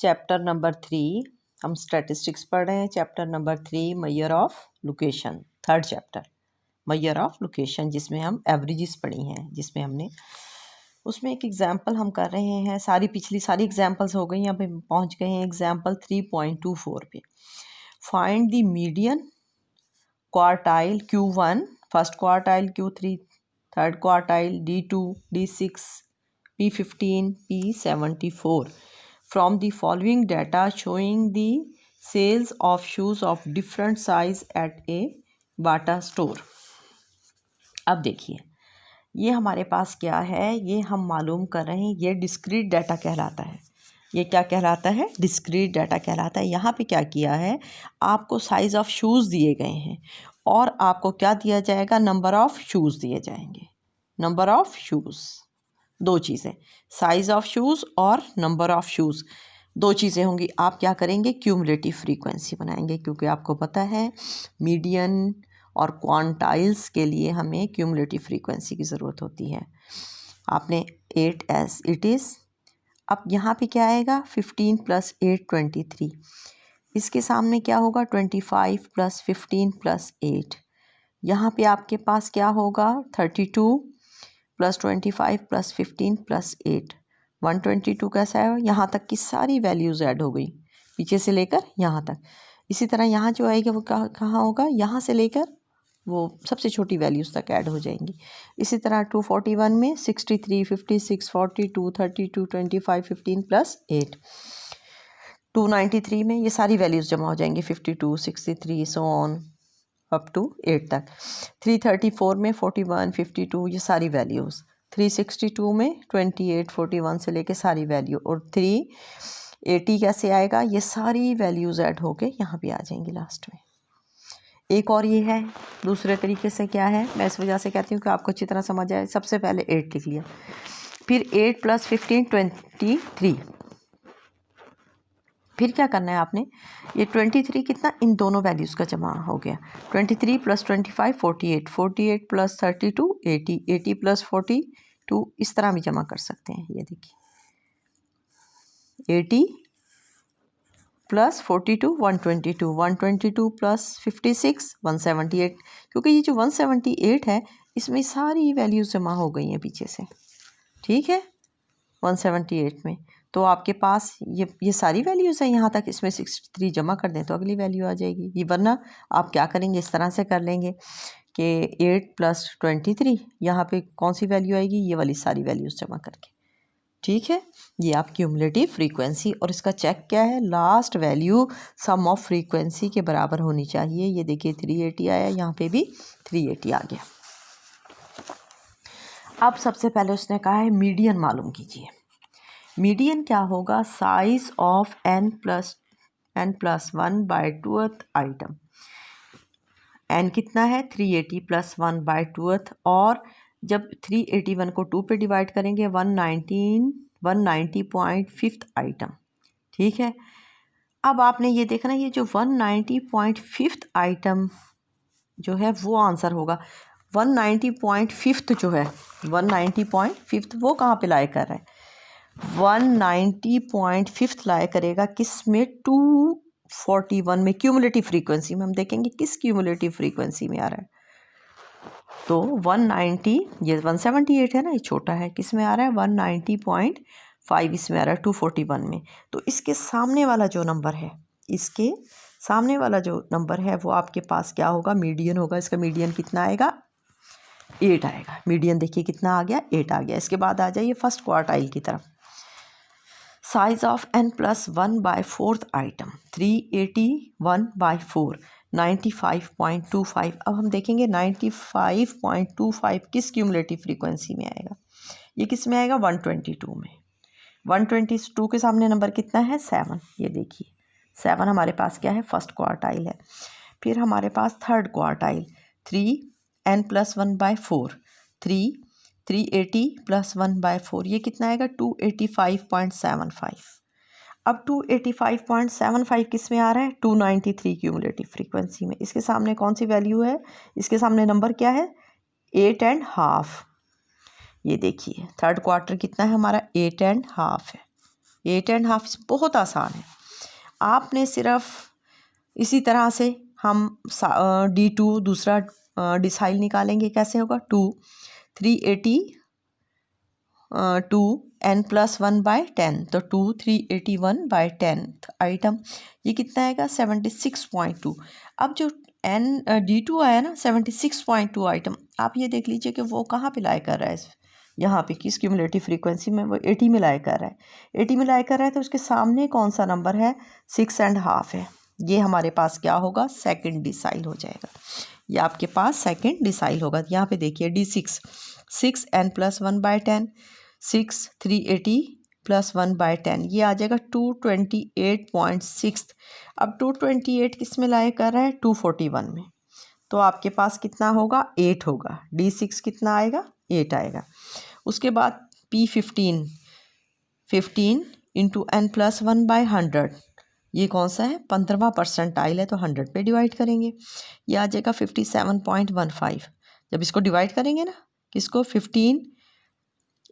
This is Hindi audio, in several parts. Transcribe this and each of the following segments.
चैप्टर नंबर 3 हम स्टैटिस्टिक्स पढ़ रहे हैं। Chapter number 3 measure of location, third chapter measure of location, जिसमें हम एवरेजेस पढ़ी हैं, जिसमें हमने उसमें एक एग्जांपल हम कर रहे हैं। पिछली सारी एग्जांपल्स हो गई, यहाँ पे पहुँच गए हैं एग्जांपल 3.24 पे। Find the median quartile Q1, first quartile Q3, third quartile D2, D6, P15, P74 from the following data showing the sales of shoes of different size at a Bata store। अब देखिए ये हमारे पास क्या है, ये हम मालूम कर रहे हैं, ये डिस्क्रीट डाटा कहलाता है। ये क्या कहलाता है? डिस्क्रीट डाटा कहलाता है। यहाँ पे क्या किया है, आपको साइज़ ऑफ शूज़ दिए गए हैं और आपको क्या दिया जाएगा, नंबर ऑफ़ शूज़ दिए जाएंगे। नंबर ऑफ़ शूज़, दो चीज़ें, साइज़ ऑफ शूज़ और नंबर ऑफ़ शूज़, दो चीज़ें होंगी। आप क्या करेंगे, क्यूमुलेटिव फ्रीक्वेंसी बनाएंगे, क्योंकि आपको पता है मीडियन और क्वांटाइल्स के लिए हमें क्यूमुलेटिव फ्रीक्वेंसी की ज़रूरत होती है। आपने 8 एज इट इज़। अब यहाँ पे क्या आएगा, 15 + 8 23। इसके सामने क्या होगा, 25 + 15 + 8। यहाँ पे आपके पास क्या होगा, 32 + 25 + 15 + 8, 122 कैसा है। यहाँ तक की सारी वैल्यूज़ ऐड हो गई, पीछे से लेकर यहाँ तक। इसी तरह यहाँ जो आएगा वो कहाँ होगा, यहाँ से लेकर वो सबसे छोटी वैल्यूज़ तक ऐड हो जाएंगी। इसी तरह 241 में 63, 56, 42, 32, 25, 15 + 8। 293 में ये सारी वैल्यूज़ जमा हो जाएंगी, 52, 63 सो ऑन अप टू 8 तक। 334 में 41, 52 ये सारी वैल्यूज़। 362 में 28, 41 से लेके सारी वैल्यू। और 380 कैसे आएगा, ये सारी वैल्यूज़ ऐड होके यहाँ पे आ जाएंगी लास्ट में। एक और ये है दूसरे तरीके से, क्या है, मैं इस वजह से कहती हूँ कि आपको अच्छी तरह समझ आए। सबसे पहले 8 लिख लिया, फिर 8 + 15 23। फिर क्या करना है आपने, ये 23 कितना, इन दोनों वैल्यूज़ का जमा हो गया। 23 + 25 48, 48 + 32 80, 80 + 42 इस तरह भी जमा कर सकते हैं। ये देखिए 80 + 42 122, 122 + 56 178। क्योंकि ये जो 178 है इसमें सारी वैल्यूज़ जमा हो गई हैं पीछे से, ठीक है। 178 में तो आपके पास ये सारी वैल्यूज़ हैं यहाँ तक। इसमें 63 जमा कर दें तो अगली वैल्यू आ जाएगी। ये वरना आप क्या करेंगे, इस तरह से कर लेंगे कि 8 + 23 यहाँ पे कौन सी वैल्यू आएगी, ये वाली सारी वैल्यूज़ जमा करके, ठीक है। ये आप क्यूमुलेटिव फ्रीक्वेंसी, और इसका चेक क्या है, last value sum of frequency के बराबर होनी चाहिए। ये देखिए 380 आया, यहाँ पे भी 380 आ गया। अब सबसे पहले उसने कहा है मीडियन मालूम कीजिए। मीडियन क्या होगा, size of n + 1/2 item. n कितना है, 380 + 1/2, और जब 381 को 2 पे डिवाइड करेंगे 190.5 आइटम, ठीक है। अब आपने ये देखना, ये जो 190.5 आइटम जो है वो आंसर होगा। 190.5 जो है, 190.5 वो कहाँ पे लाए कर रहा है, 190.5 लाया करेगा किस में, 241 में, क्यूमुलेटिव फ्रीक्वेंसी में। हम देखेंगे किस क्यूमुलेटिव फ्रीक्वेंसी में आ रहा है। तो 190, ये 178 है ना, ये छोटा है, किस में आ रहा है, 190.5 इसमें आ रहा है 241 में। तो इसके सामने वाला जो नंबर है, इसके सामने वाला जो नंबर है वो आपके पास क्या होगा, मीडियन होगा। इसका मीडियन कितना आएगा, 8 आएगा। मीडियन देखिए कितना आ गया, 8 आ गया। इसके बाद आ जाइए फर्स्ट क्वार्टाइल की तरफ। Size of n + 1/4 item, 381/4, 95.25। अब हम देखेंगे 95.25 किस क्यूमुलेटिव फ्रीक्वेंसी में आएगा, ये किस में आएगा, 122 में। 122 के सामने नंबर कितना है, 7। ये देखिए 7 हमारे पास क्या है, फर्स्ट क्वार्टाइल है। फिर हमारे पास थर्ड क्वार्टाइल, 3n + 1/4, 380 + 1/4, ये कितना आएगा, 285.75। अब 285.75 किस में आ रहा है, 293 क्यूमुलेटिव फ्रीक्वेंसी में। इसके सामने कौन सी वैल्यू है, इसके सामने नंबर क्या है, 8.5। ये देखिए थर्ड क्वार्टर कितना है हमारा, 8.5 है। 8.5 बहुत आसान है। आपने सिर्फ इसी तरह से हम D2 दूसरा डिसाइल निकालेंगे। कैसे होगा? 2 n+1/10, तो 381/10 आइटम, ये कितना आएगा? 76.2। अब जो D2 आया ना 76.2 आइटम, आप ये देख लीजिए कि वो कहाँ पे लाई कर रहा है, यहाँ पे किस क्यूमुलेटिव फ्रीक्वेंसी में? वो 80 में लाई कर रहा है। 80 में लाई कर रहा है तो उसके सामने कौन सा नंबर है? 6.5 है। ये हमारे पास क्या होगा? सेकंड डिसाइल हो जाएगा। ये आपके पास सेकंड डिसाइल होगा। यहाँ पे देखिए D6, 6n+1/10, 6 380+1/10, ये आ जाएगा 228.6। अब 228 किस में लाई कर रहा है? 241 में। तो आपके पास कितना होगा? 8 होगा। D6 कितना आएगा? 8 आएगा। उसके बाद P15, 15 × n+1/100, ये कौन सा है? 15वां परसेंटाइल है, तो 100 पे डिवाइड करेंगे, ये आ जाएगा 57.15। जब इसको डिवाइड करेंगे ना, किसको? 15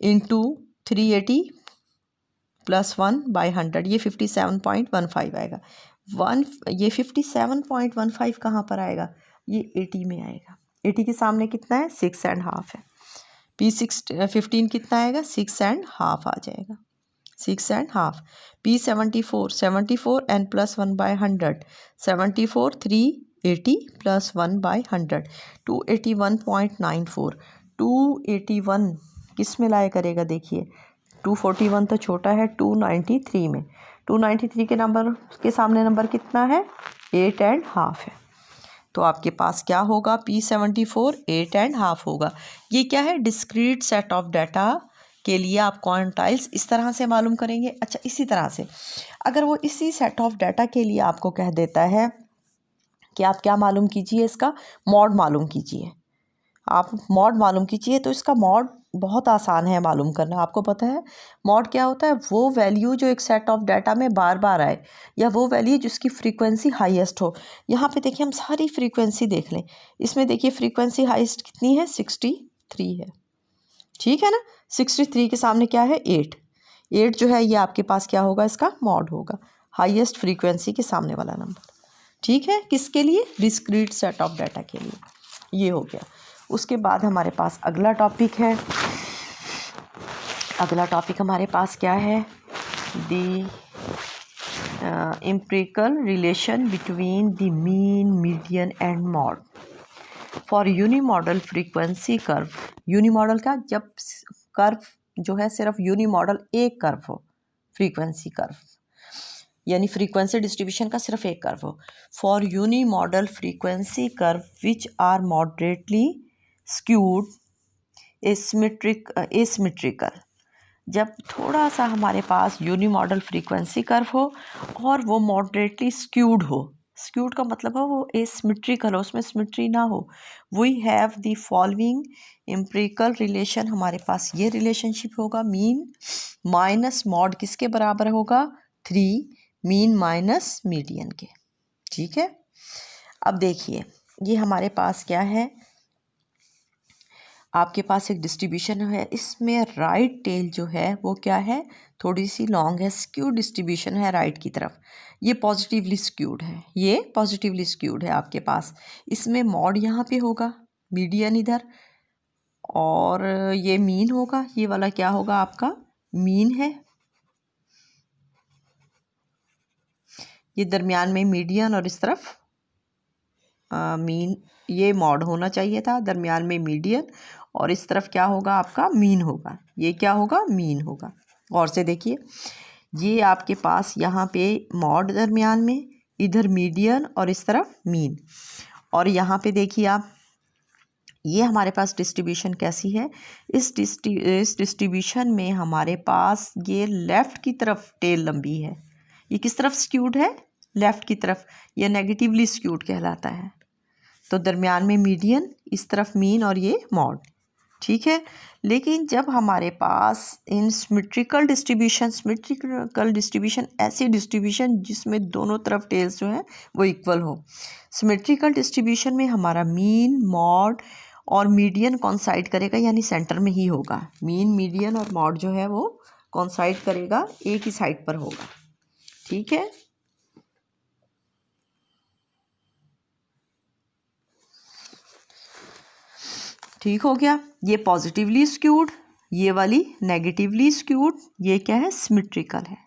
× 380+1/100, ये 57.15 आएगा। ये 57.15 कहाँ पर आएगा? ये 80 में आएगा। 80 के सामने कितना है? 6.5 है। P15 कितना आएगा? 6.5 आ जाएगा, 6.5। P74, 74 n+1/100, 74 380+1/100, 281.94। 281 किस में लाया करेगा? देखिए 241 तो छोटा है, 293 में। 293 के नंबर के सामने नंबर कितना है? 8.5 है। तो आपके पास क्या होगा? P74 8.5 होगा। ये क्या है? डिस्क्रीट सेट ऑफ डाटा के लिए आप क्वांटाइल्स इस तरह से मालूम करेंगे। अच्छा, इसी तरह से अगर वो इसी सेट ऑफ डाटा के लिए आपको कह देता है कि आप क्या मालूम कीजिए? इसका मॉड मालूम कीजिए। आप मॉड मालूम कीजिए, तो इसका मॉड बहुत आसान है मालूम करना। आपको पता है मॉड क्या होता है? वो वैल्यू जो एक सेट ऑफ डाटा में बार बार आए, या वो वैल्यू जिसकी फ्रीक्वेंसी हाईएस्ट हो। यहाँ पे देखिए हम सारी फ्रीक्वेंसी देख लें। इसमें देखिए फ्रीक्वेंसी हाईएस्ट कितनी है? 63 है। ठीक है ना? 63 के सामने क्या है? 8। 8 जो है ये आपके पास क्या होगा? इसका मॉड होगा, हाईएस्ट फ्रीक्वेंसी के सामने वाला नंबर। ठीक है? किसके लिए? डिस्क्रीट सेट ऑफ डाटा के लिए। ये हो गया। उसके बाद हमारे पास अगला टॉपिक है। अगला टॉपिक हमारे पास क्या है? The empirical relation between the mean, median and mode for unimodal frequency curve. Unimodal का, जब कर्व जो है सिर्फ यूनिमॉडल एक कर्व हो, फ्रीक्वेंसी कर्व यानी फ्रीक्वेंसी डिस्ट्रीब्यूशन का सिर्फ एक कर्व हो। For unimodal frequency curve which are moderately skewed asymmetrical, जब थोड़ा सा हमारे पास यूनिमॉडल फ्रीक्वेंसी कर्व हो और वो मॉडरेटली स्क्यूड हो। स्क्यूड का मतलब है वो एसिमेट्रिकल हो, उसमें सिमेट्री ना हो। We have the following empirical relation, हमारे पास ये रिलेशनशिप होगा। मीन माइनस मॉड किसके बराबर होगा? 3, मीन माइनस मीडियन के। ठीक है? अब देखिए ये हमारे पास क्या है? आपके पास एक डिस्ट्रीब्यूशन है, इसमें राइट टेल जो है वो क्या है? थोड़ी सी लॉन्ग है, स्क्यूड डिस्ट्रीब्यूशन है राइट की तरफ। ये पॉजिटिवली स्क्यूड है, ये पॉजिटिवली स्क्यूड है आपके पास। इसमें मॉड यहाँ पे होगा, मीडियन इधर, और ये मीन होगा। ये वाला क्या होगा? आपका मीन है। ये दरमियान में मीडियन और इस तरफ मीन। ये मॉड होना चाहिए था, दरमियान में मीडियन और इस तरफ क्या होगा? आपका मीन होगा। ये क्या होगा? मीन होगा। और से देखिए ये आपके पास यहाँ पे मॉड दरमियान में, इधर मीडियन और इस तरफ मीन। और यहाँ पे देखिए आप, ये हमारे पास डिस्ट्रीब्यूशन कैसी है? इस डिस्ट्रीब्यूशन में हमारे पास ये लेफ़्ट की तरफ टेल लंबी है। ये किस तरफ स्क्यूड है? लेफ़्ट की तरफ। ये नेगेटिवली स्क्यूड कहलाता है। तो दरमियान में मीडियन, इस तरफ मीन और ये मॉड। ठीक है? लेकिन जब हमारे पास इन सिमेट्रिकल डिस्ट्रीब्यूशन ऐसी डिस्ट्रीब्यूशन जिसमें दोनों तरफ टेल्स जो हैं वो इक्वल हो। सिमेट्रिकल डिस्ट्रीब्यूशन में हमारा मीन, मॉड और मीडियन कॉन्साइड करेगा, यानी सेंटर में ही होगा। मीन, मीडियन और मॉड जो है वो कॉन्साइड करेगा, एक ही साइड पर होगा। ठीक है, ठीक हो गया। ये पॉजिटिवली स्क्यूड, ये वाली नेगेटिवली स्क्यूड, ये क्या है, सिमेट्रिकल है,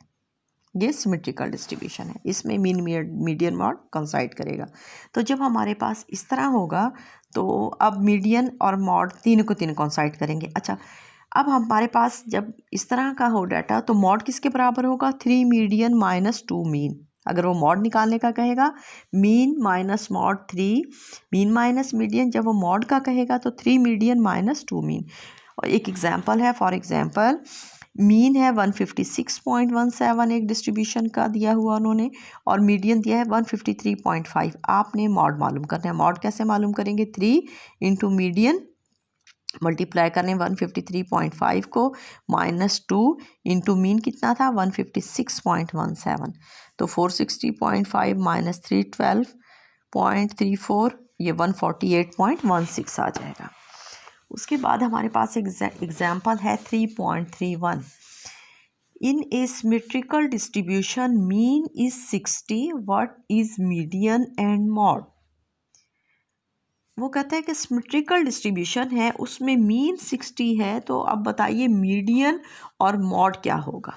ये सिमेट्रिकल डिस्ट्रीब्यूशन है। इसमें मीन मीडियन मॉड कंसाइड करेगा। तो जब हमारे पास इस तरह होगा तो अब मीडियन और मॉड तीनों को तीन कंसाइड करेंगे। अच्छा, अब हमारे पास जब इस तरह का हो डाटा तो मॉड किसके बराबर होगा, 3 मीडियन माइनस 2 मीन। अगर वो मॉड निकालने का कहेगा, mean minus mod 3, mean minus median. जब वो मॉड का कहेगा तो 3 मीडियन माइनस 2 मीन। और एक एग्जांपल है, फॉर एग्जांपल मीन है 156.17 एक डिस्ट्रीब्यूशन का दिया हुआ उन्होंने, और मीडियन दिया है 153.5। आपने मॉड मालूम करना है। मॉड कैसे मालूम करेंगे, 3 इंटू मीडियन मल्टीप्लाई करने 153.5 को माइनस 2 इंटू मीन कितना था 156.17, तो 460.5 माइनस 312.34, ये 148.16 आ जाएगा। उसके बाद हमारे पास एग्जाम्पल है 3.31। In a symmetrical distribution mean is 60, what is median and mode. वो कहता है कि सिमेट्रिकल डिस्ट्रीब्यूशन है, उसमें मीन 60 है, तो अब बताइए मीडियन और मॉड क्या होगा।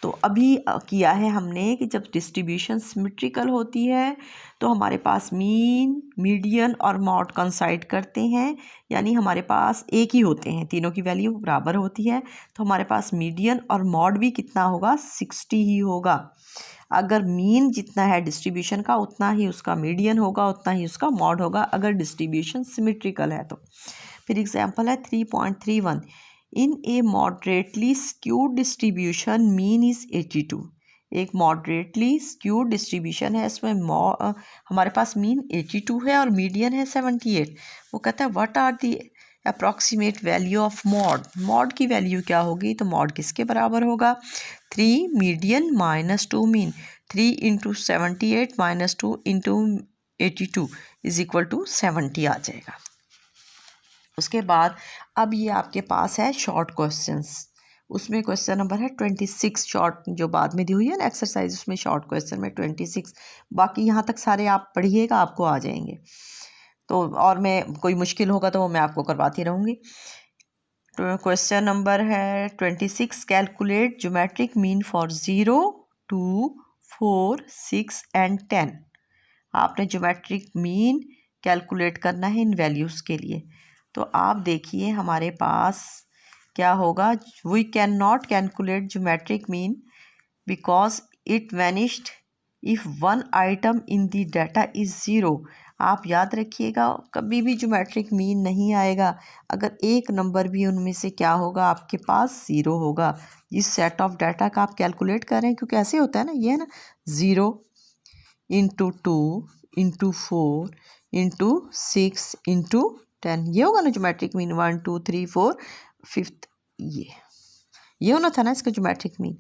तो अभी किया है हमने कि जब डिस्ट्रीब्यूशन सिमेट्रिकल होती है तो हमारे पास मीन, मीडियन और मॉड कंसाइड करते हैं, यानी हमारे पास एक ही होते हैं, तीनों की वैल्यू बराबर होती है। तो हमारे पास मीडियन और मॉड भी कितना होगा, 60 ही होगा। अगर मीन जितना है डिस्ट्रीब्यूशन का उतना ही उसका मीडियन होगा, उतना ही उसका मॉड होगा, अगर डिस्ट्रीब्यूशन सिमेट्रिकल है तो। फिर एग्जांपल है 3.31। In a moderately skewed distribution mean is 82। एक मॉडरेटली स्क्यूड डिस्ट्रीब्यूशन है, इसमें हमारे पास मीन 82 है और मीडियन है 78। वो कहता है what are the approximate value of mode. Mode की वैल्यू क्या होगी, तो मॉड किसके बराबर होगा, 3 median minus 2 mean. 3 into 78 minus 2 into 82 is equal to 70 आ जाएगा। उसके बाद अब ये आपके पास है शॉर्ट क्वेश्चंस। उसमें क्वेश्चन नंबर है 26, शॉर्ट जो बाद में दी हुई है ना एक्सरसाइज, उसमें शॉर्ट क्वेश्चन में 26। बाकी यहाँ तक सारे आप पढ़िएगा, आपको आ जाएंगे। तो और मैं कोई मुश्किल होगा तो वो मैं आपको करवाती रहूँगी। तो क्वेश्चन नंबर है 26, calculate geometric mean for 0, 2, 4, 6 and 10। आपने ज्योमेट्रिक मीन कैलकुलेट करना है इन वैल्यूज़ के लिए। तो आप देखिए हमारे पास क्या होगा, we can not calculate geometric mean because it vanished if one item in the data is 0। आप याद रखिएगा, कभी भी ज्योमेट्रिक मीन नहीं आएगा अगर एक नंबर भी उनमें से क्या होगा, आपके पास 0 होगा। इस सेट ऑफ डाटा का आप कैलकुलेट करें, क्योंकि ऐसे होता है ना, ये है ना 0 इंटू 2 इंटू 4 इंटू 6 इंटू 10, ये होगा ना ज्योमेट्रिक मीन। 1 2 3 4 5, ये होना था ना इसका ज्योमेट्रिक मीन।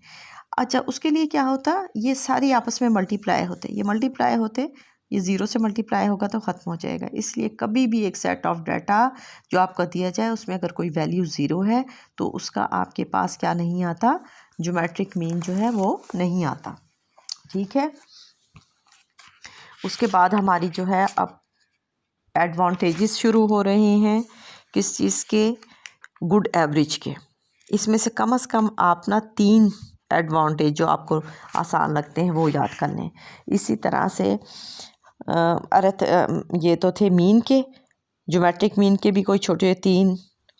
अच्छा, उसके लिए क्या होता, ये सारी आपस में मल्टीप्लाई होते, ये मल्टीप्लाई होते, ये 0 से मल्टीप्लाई होगा तो ख़त्म हो जाएगा। इसलिए कभी भी एक सेट ऑफ डाटा जो आपका दिया जाए उसमें अगर कोई वैल्यू 0 है तो उसका आपके पास क्या नहीं आता, ज्योमेट्रिक मीन जो है वो नहीं आता। ठीक है, उसके बाद हमारी जो है अब एडवांटेजेस शुरू हो रहे हैं, किस चीज़ के, गुड एवरेज के। इसमें से कम आप ना 3 एडवांटेज जो आपको आसान लगते हैं वो याद करने। इसी तरह से ये तो थे मीन के, ज्योमेट्रिक मीन के भी कोई छोटे 3,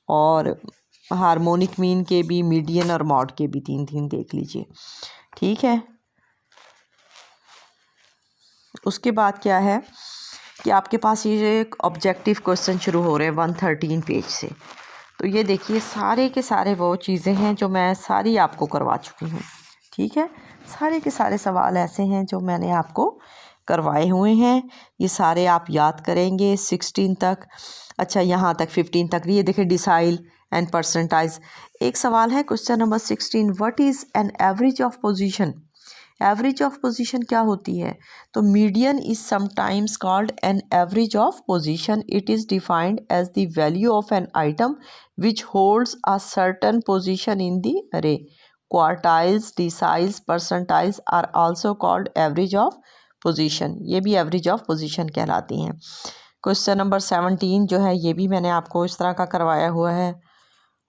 और हार्मोनिक मीन के भी, मीडियन और मॉड के भी 3 देख लीजिए। ठीक है, उसके बाद क्या है कि आपके पास ये एक ऑब्जेक्टिव क्वेश्चन शुरू हो रहे हैं 113 पेज से। तो ये देखिए सारे के सारे वो चीज़ें हैं जो मैं सारी आपको करवा चुकी हूँ। ठीक है, सारे के सारे सवाल ऐसे हैं जो मैंने आपको करवाए हुए हैं, ये सारे आप याद करेंगे 16 तक। अच्छा, यहाँ तक 15 तक। ये देखिए डिसाइल एंड परसेंटाइज। एक सवाल है question number 16, what is an average of position. Average of position क्या होती है, तो median is sometimes called an average of position. It is defined as the value of an item which holds a certain position in the array. Quartiles, deciles, percentiles are also called average of position, ये भी एवरेज ऑफ पोजीशन कहलाती हैं। क्वेश्चन नंबर 17 जो है ये भी मैंने आपको इस तरह का करवाया हुआ है।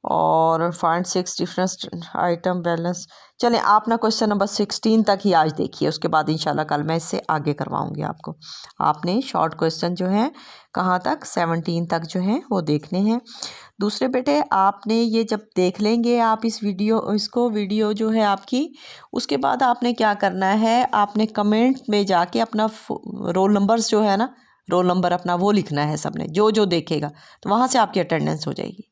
और फाइंड 6 डिफरेंस आइटम बैलेंस। चलें आप ना क्वेश्चन नंबर 16 तक ही आज देखिए, उसके बाद इंशाल्लाह कल मैं इससे आगे करवाऊंगी आपको। आपने शॉर्ट क्वेश्चन जो है कहाँ तक, 17 तक जो है वो देखने हैं। दूसरे बेटे आपने ये जब देख लेंगे आप इसको वीडियो जो है आपकी, उसके बाद आपने क्या करना है, आपने कमेंट में जाके अपना रोल नंबर्स जो है ना, रोल नंबर अपना वो लिखना है सबने, जो जो देखेगा तो वहाँ से आपकी अटेंडेंस हो जाएगी।